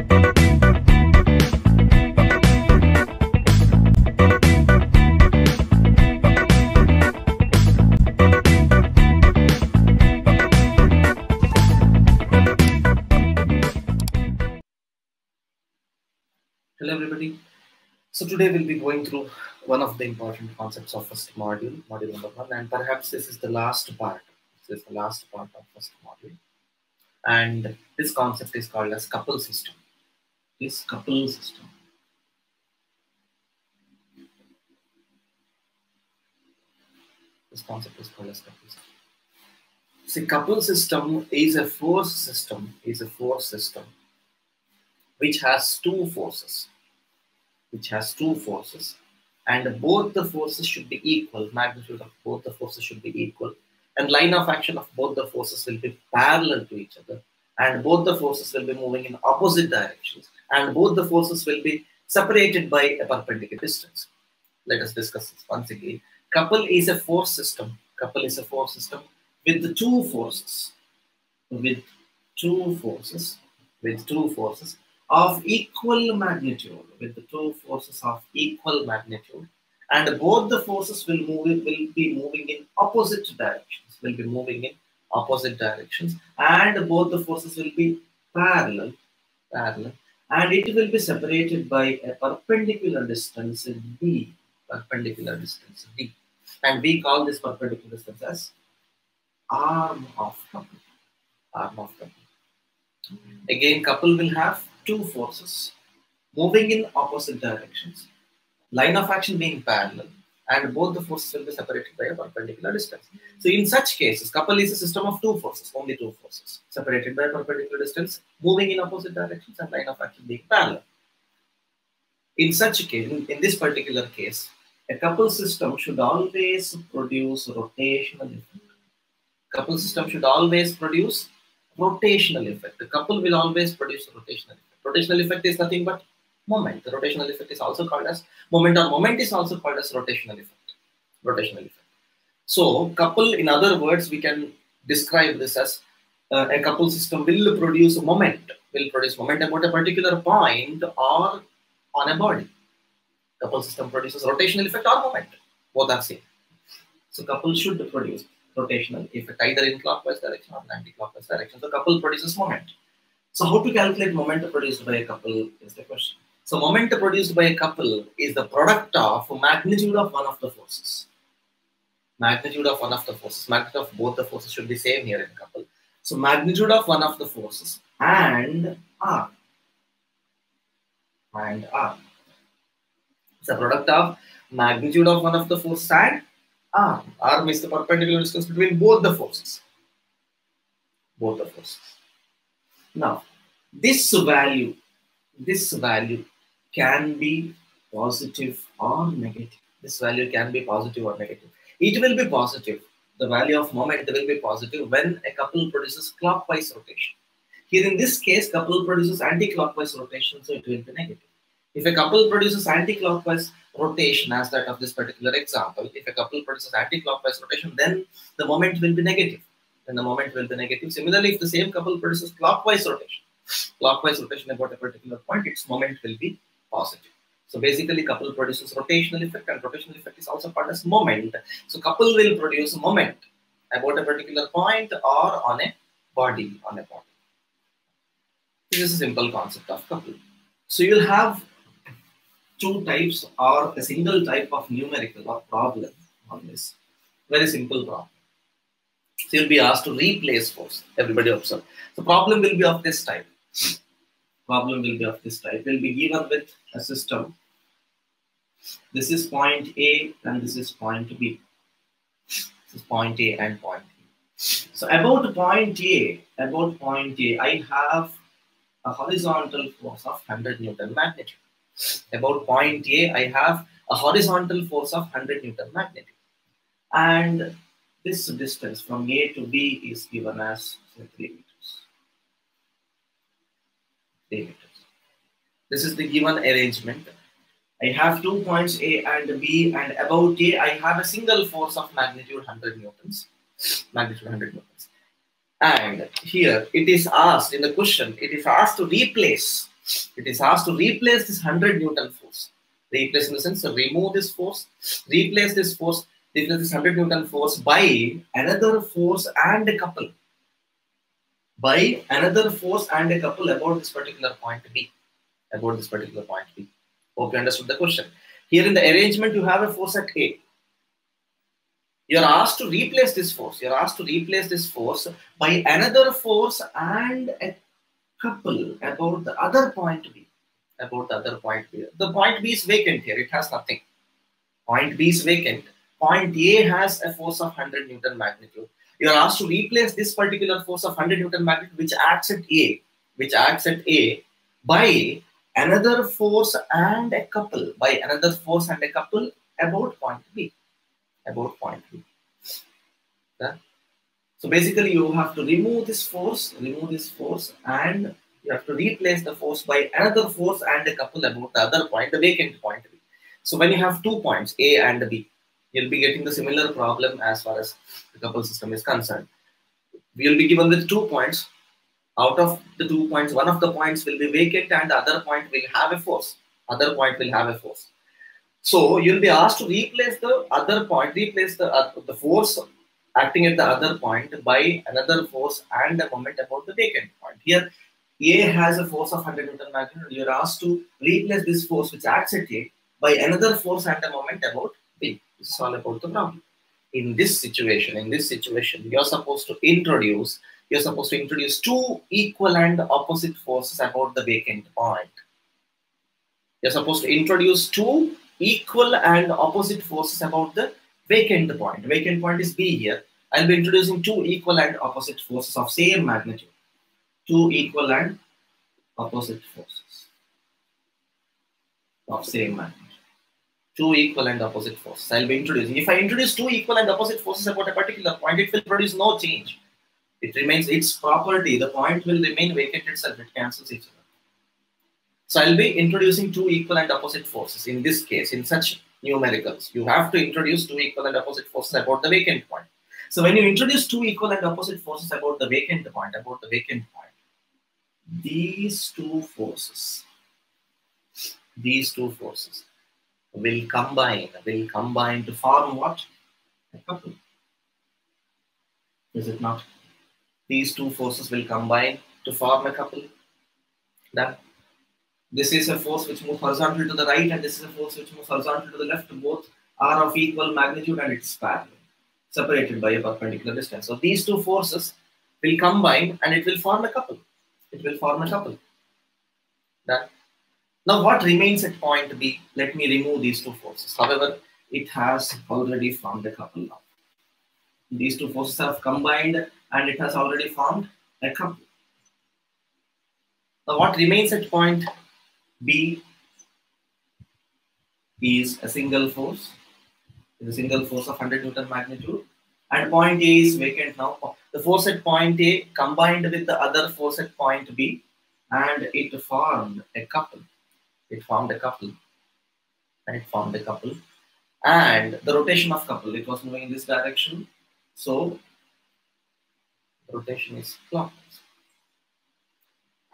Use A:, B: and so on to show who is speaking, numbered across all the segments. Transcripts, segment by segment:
A: Hello everybody. So today we'll be going through one of the important concepts of first module, module number 1, and perhaps this is the last part. This is the last part of first module. And this concept is called as couple system. This couple system. This concept is called as couple system. See, couple system is a force system, which has two forces. And both the forces should be equal. Magnitude of both the forces should be equal, and line of action of both the forces will be parallel to each other, and both the forces will be moving in opposite directions, and both the forces will be separated by a perpendicular distance. Let us discuss this once again. Couple is a force system. Couple is a force system with two forces. With two forces of equal magnitude, and both the forces will be moving in opposite directions, and both the forces will be parallel, and it will be separated by a perpendicular distance d, and we call this perpendicular distance as arm of couple. Again, couple will have two forces moving in opposite directions, line of action being parallel, and both the forces will be separated by a perpendicular distance. So in such cases, couple is a system of two forces, only two forces, separated by a perpendicular distance, moving in opposite directions, and line of action being parallel. In such a case, in this particular case, a couple system should always produce rotational effect. Couple system should always produce rotational effect. The couple will always produce rotational effect. Rotational effect is nothing but moment. The rotational effect is also called as moment, or moment is also called as rotational effect. So couple, in other words, we can describe this as a couple system will produce moment about a particular point or on a body. Couple system produces rotational effect or moment, both are same. So couple should produce rotational effect either in clockwise direction or anti-clockwise direction. So couple produces moment. So how to calculate moment produced by a couple is the question. So moment produced by a couple is the product of magnitude of one of the forces. Magnitude of both the forces should be same here in couple. So magnitude of one of the forces and R. It's a product of magnitude of one of the forces and R. R is the perpendicular distance between both the forces. Now, this value can be positive or negative. It will be positive. The value of moment will be positive when a couple produces clockwise rotation. Here in this case, couple produces anti-clockwise rotation, so it will be negative. If a couple produces anti-clockwise rotation, as that of this particular example, if a couple produces anti-clockwise rotation, then the moment will be negative. Similarly, if the same couple produces clockwise rotation about a particular point, its moment will be positive. So basically, couple produces rotational effect, and rotational effect is also called as moment. So couple will produce moment about a particular point or on a body. This is a simple concept of couple. So you'll have two types or a single type of numerical or problem on this. Very simple problem. So you'll be asked to replace force. Everybody observe. The problem will be of this type. Will be given with a system. This is point A and this is point B. This is point A and point B. So about point A, I have a horizontal force of 100 Newton magnitude. About point A, I have a horizontal force of 100 Newton magnitude. And this distance from A to B is given as 3 meters. This is the given arrangement. I have 2 points A and B, and about A, I have a single force of magnitude 100 Newtons. And here it is asked in the question, it is asked to replace It is asked to replace this 100 Newton force. Replace in the sense, remove this force, replace this force, replace this 100 Newton force by another force and a couple. By another force and a couple about this particular point B. About this particular point B. Hope you understood the question. Here in the arrangement, you have a force at A. You are asked to replace this force. You are asked to replace this force by another force and a couple about the other point B. About the other point B. The point B is vacant here. It has nothing. Point B is vacant. Point A has a force of 100 Newton magnitude. You are asked to replace this particular force of 100 Newton magnitude, which acts at A, by another force and a couple. By another force and a couple about point B. About point B. Yeah? So basically, you have to remove this force, and you have to replace the force by another force and a couple about the other point, the vacant point B. So when you have 2 points, A and B, you'll be getting the similar problem as far as the couple system is concerned. We'll be given with 2 points. Out of the 2 points, one of the points will be vacant and the other point will have a force. So you'll be asked to replace the other point, replace the force acting at the other point by another force and a moment about the vacant point. Here, A has a force of 100 Newton magnitude. You're asked to replace this force which acts at A by another force and a moment about B. This is all about the problem. In this situation, you're supposed to introduce 2 equal and opposite forces about the vacant point. You're supposed to introduce 2 equal and opposite forces about the vacant point. Vacant point is B here. I'll be introducing 2 equal and opposite forces of same magnitude. 2 equal and opposite forces of same magnitude. 2 equal and opposite forces I'll be introducing. If I introduce 2 equal and opposite forces about a particular point, it will produce no change. It remains its property. The point will remain vacant itself. It cancels each other. So I'll be introducing 2 equal and opposite forces. In this case, in such numericals, you have to introduce 2 equal and opposite forces about the vacant point. So when you introduce 2 equal and opposite forces about the vacant point, these two forces will combine to form what? A couple. Is it not? These 2 forces will combine to form a couple. That this is a force which moves horizontal to the right, and this is a force which moves horizontal to the left. Both are of equal magnitude and it's parallel, separated by a perpendicular distance. So these 2 forces will combine and it will form a couple. That. Now what remains at point B? Let me remove these 2 forces. However, it has already formed a couple now. These 2 forces have combined and it has already formed a couple. Now what remains at point B is a single force. It's a single force of 100 Newton magnitude. And point A is vacant now. The force at point A combined with the other force at point B, and it formed a couple. And the rotation of couple, it was moving in this direction. So rotation is clockwise.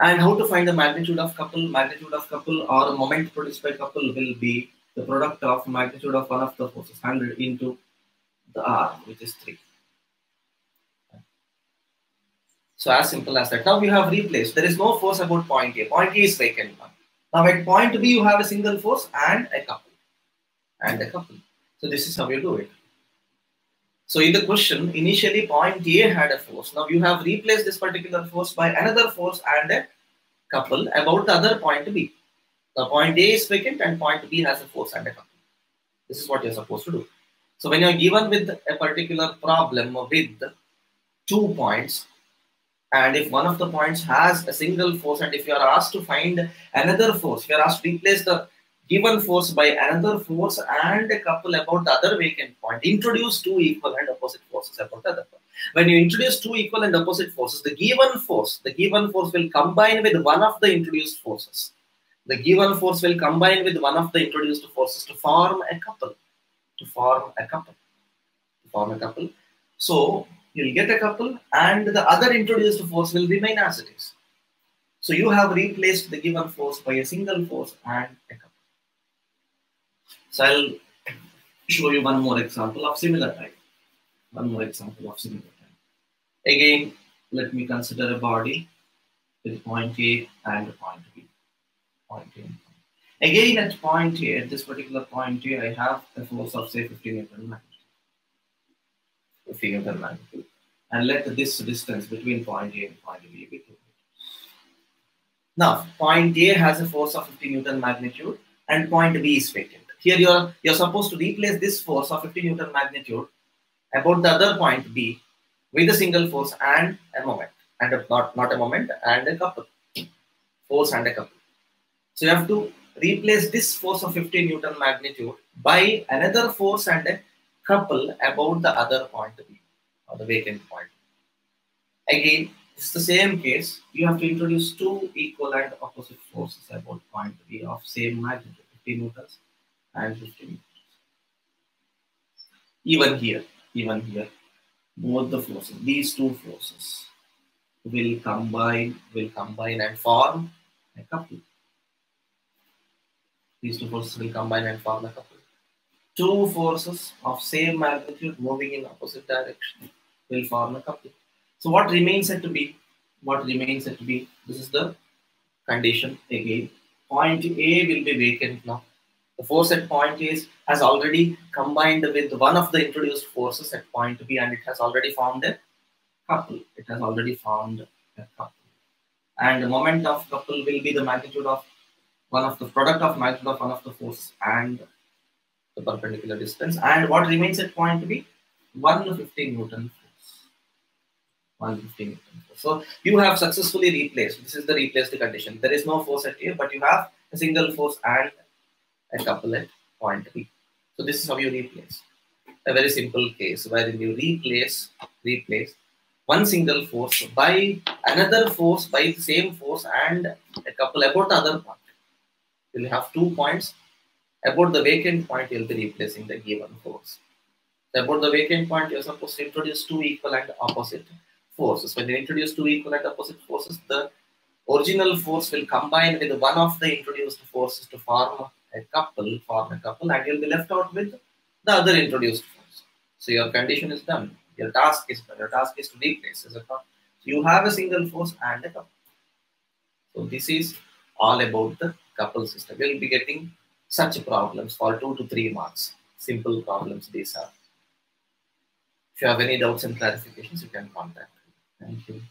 A: And how to find the magnitude of couple? Magnitude of couple or moment produced by couple will be the product of magnitude of one of the forces, 100 into the R, which is 3. So as simple as that. Now we have replaced. There is no force about point A. Point A is vacant now. Now at point B, you have a single force and a couple. So this is how you do it. So in the question, initially point A had a force. Now you have replaced this particular force by another force and a couple about the other point B. Now point A is vacant and point B has a force and a couple. This is what you're supposed to do. So when you're given with a particular problem with 2 points, and if one of the points has a single force, and if you are asked to find another force, if you are asked to replace the given force by another force and a couple about the other vacant point, introduce 2 equal and opposite forces about the other point. When you introduce 2 equal and opposite forces, the given force will combine with one of the introduced forces. The given force will combine with one of the introduced forces to form a couple. So you'll get a couple and the other introduced force will remain as it is. So you have replaced the given force by a single force and a couple. So I'll show you one more example of similar type. Again, let me consider a body with point A and point B. Point A. Again, at point A, at this particular point A, I have a force of say 50 Newton magnitude. 50 Newton magnitude. And let this distance between point A and point B be 2 meters. Now, point A has a force of 50 Newton magnitude and point B is vacant. Here you're supposed to replace this force of 50 Newton magnitude about the other point B with a single force and a moment. And not a moment, and a couple. Force and a couple. So you have to replace this force of 50 Newton magnitude by another force and a couple about the other point B, or the vacant point. Again, it's the same case. You have to introduce two equal and opposite forces about point B of same magnitude, 50 newtons and 50 newtons. Even here, both the forces, these two forces will combine and form a couple. These two forces will combine and form a couple. Two forces of same magnitude moving in opposite direction will form a couple. So what remains it to be? This is the condition again. Point A will be vacant now. The force at point A has already combined with one of the introduced forces at point B, and it has already formed a couple. And the moment of couple will be the magnitude of product of magnitude of one of the forces and the perpendicular distance. And what remains at point B? 150 Newton force. 150 Newton force. So you have successfully replaced. This is the replaced condition. There is no force at A, but you have a single force and a couple at point B. So this is how you replace. A very simple case wherein you replace one single force by another force by the same force and a couple about the other point. You will have 2 points. About the vacant point, you will be replacing the given force. So about the vacant point, you are supposed to introduce two equal and opposite forces. When you introduce two equal and opposite forces, the original force will combine with one of the introduced forces to form a couple, and you'll be left out with the other introduced force. So your condition is done. Your task is done. Your task is to replace, is it not? So you have a single force and a couple. So this is all about the couple system. You'll be getting such problems for 2 to 3 marks. Simple problems these are. If you have any doubts and clarifications, you can contact me. Thank you.